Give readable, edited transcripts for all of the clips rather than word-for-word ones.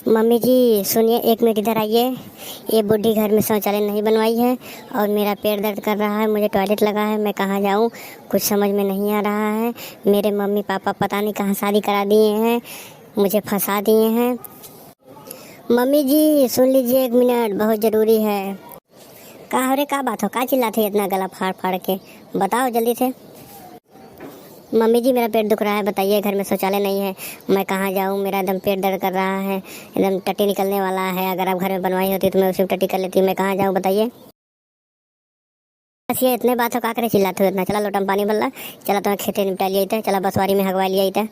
Mummy जी सुनिए, 1 minute इधर आइए। ये बुढ़ी घर में शौचालय नहीं बनवाई है और मेरा पेट दर्द कर रहा है, मुझे टॉयलेट लगा है, मैं कहाँ जाऊँ कुछ समझ में नहीं आ रहा है। मेरे मम्मी पापा पता नहीं कहाँ शादी करा दिए हैं, मुझे फंसा दिए हैं। मम्मी जी सुन लीजिए 1 मिनट, बहुत ज़रूरी है। का हो रे, का बात हो, का चिल्लाते इतना गला फाड़ फाड़ के, बताओ जल्दी से। मम्मी जी मेरा पेट दुख रहा है, बताइए, घर में शौचालय नहीं है, मैं कहाँ जाऊँ, मेरा एकदम पेट दर्द कर रहा है, एकदम टट्टी निकलने वाला है। अगर आप घर में बनवाई होती तो मैं उसी में टट्टी कर लेती, मैं कहाँ जाऊँ बताइए। बस ये इतने बात हो, का करे चिल्लाते हो इतना। चला लोटा में पानी भर ला, चला तुम्हें खेते निपटा लिया था, चला बसवारी में हगवा लिया था।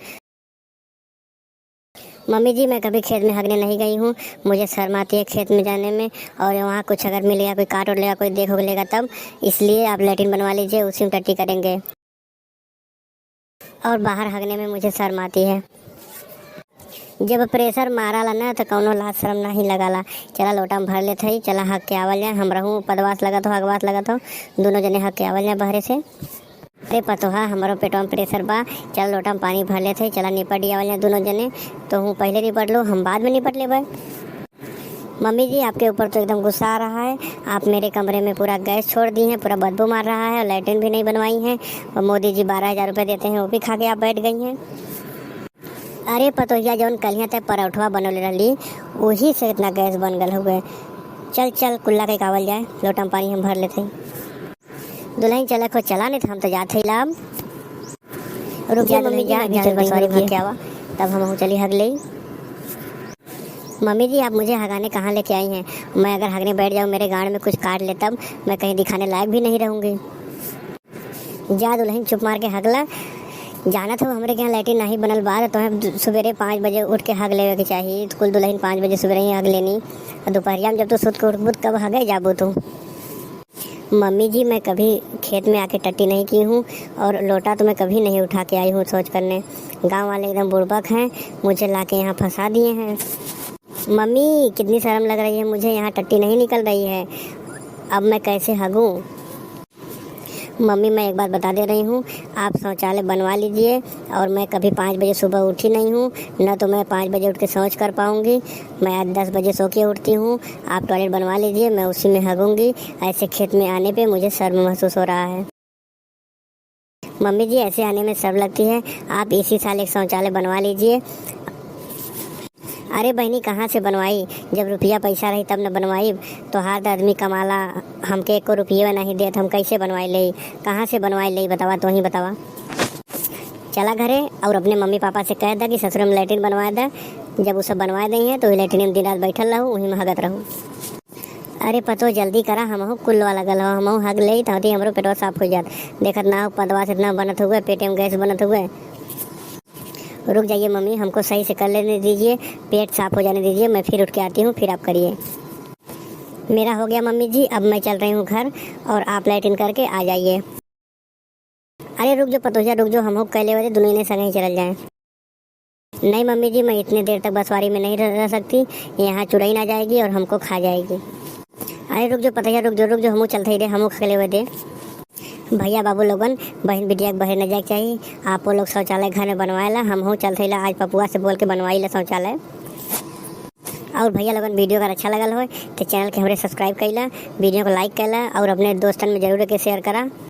मम्मी जी मैं कभी खेत में हगने नहीं गई हूँ, मुझे शर्म आती है खेत में जाने में, और वहाँ कुछ अगर मिल गया, कोई काट उठ लेगा, कोई देख उठ लेगा तब, इसलिए आप लैट्रिन बनवा लीजिए, उसी में टट्टी करेंगे। और बाहर हगने में मुझे शर्म आती है। जब प्रेशर माराला ना तो कौनो लाज शर्म नहीं लगाला। चला लोटा में भर लेते ही, चला हक के आवल जाए, हम रहूँ पदवास लगा तो हगवास लगा तो दोनों जने हक के आवल जाए बहरे से। अरे पतोहा हमारो पेटों में प्रेशर बा, चल लोटा में पानी भर लेते ही, चला निपट आवल जाए दोनों जने। तो हूँ पहले निपट लो, हम बाद में निपट ले भाई। मम्मी जी आपके ऊपर तो एकदम गुस्सा आ रहा है, आप मेरे कमरे में पूरा गैस छोड़ दी हैं, पूरा बदबू मार रहा है, और लैट्रिन भी नहीं बनवाई हैं, और मोदी जी 12,000 रुपये देते हैं, वो भी खा के आप बैठ गई हैं। अरे पतोहिया जौन कलिया तक परौठवा बनौले रही, वही से इतना गैस बन गल हुए। चल चल कुल्ला के कावल जाए, लोटा में पानी हम भर लेते हैं। दुल्हन चला खो, चला नहीं तो हम तो जाते ही लाभ। रुक जा मम्मी जी, चल बसवारी भर के आवा, तब हम चली हग ले। मम्मी जी आप मुझे हगाने कहाँ लेके आई हैं? मैं अगर हगने बैठ जाऊँ, मेरे गाँड में कुछ काट ले, तब मैं कहीं दिखाने लायक भी नहीं रहूँगी। जा दुल्हन चुप मार के हगला, जाना था हमारे यहाँ लैट्रिन नहीं बनल बाद, तो हमें सवेरे 5 बजे उठ के हग लेवे के चाहिए। कुल दुल्हन 5 बजे सवेरे ही हग लेनी, और दोपहरिया में जब तो सुध के उठ कब हगे जाबो तो। मम्मी जी मैं कभी खेत में आके टट्टी नहीं की हूँ, और लोटा तो मैं कभी नहीं उठा के आई हूँ सोच करने। गांव वाले एकदम बुड़बक हैं, मुझे ला के यहाँ फंसा दिए हैं। मम्मी कितनी शर्म लग रही है मुझे, यहाँ टट्टी नहीं निकल रही है, अब मैं कैसे हगूँ। मम्मी मैं एक बात बता दे रही हूँ, आप शौचालय बनवा लीजिए, और मैं कभी 5 बजे सुबह उठी नहीं हूँ, न तो मैं 5 बजे उठ के शौच कर पाऊँगी। मैं आज 10 बजे सो के उठती हूँ। आप टॉयलेट बनवा लीजिए, मैं उसी में हगूँगी। ऐसे खेत में आने पे मुझे शर्म महसूस हो रहा है। मम्मी जी ऐसे आने में शर्म लगती है, आप इसी साल एक शौचालय बनवा लीजिए। अरे बहनी कहाँ से बनवाई, जब रुपया पैसा रही तब न बनवाई। तो हर आदमी कमाला, हमके 1 रुपया नहीं देत, हम कैसे बनवाई ले, कहाँ से बनवाई ले, बतावा तो ही बतावा। चला घरे और अपने मम्मी पापा से कह दा कि ससुर में लैट्रिन बनवा दा। जब वो सब बनवा दी हैं तो लैट्रिन में दिन रात बैठल रहूँ, वहीं में हगत रहूँ। अरे पतो जल्दी करा, हम कुल वाला गल हो, हम हग ले तो हमारो पेटवा साफ हो जात। देखत ना हो पदवा से इतना बनत हुए, पेटे में गैस बनत हुए। रुक जाइए मम्मी, हमको सही से कर लेने दीजिए, पेट साफ हो जाने दीजिए, मैं फिर उठ के आती हूँ, फिर आप करिए। मेरा हो गया मम्मी जी, अब मैं चल रही हूँ घर, और आप लैट्रिन करके आ जाइए। अरे रुक जो पतोजा, रुक जो, हम कैले वाले दोनों ने संग ही चल जाएं। नहीं मम्मी जी मैं इतने देर तक बसवारी में नहीं रह सकती, यहाँ चुड़ैल आ जाएगी और हमको खा जाएगी। अरे रुक जो पतोजा, रुक जो, हम चलते ही रहे, हम खेले हुए दे। भैया बाबू लोगन, बहन बिटिया के बहरे न जाए चाहिए, आप लोग शौचालय घर में बनवाएला, हम हूँ चलते ला आज पपुआ से बोल के बनवाई ला शौचालय। और भैया लोगन वीडियो अगर अच्छा लगल हो तो चैनल के हमरे सब्सक्राइब कैला, वीडियो को लाइक कैला, और अपने दोस्तन में जरूर के शेयर करा।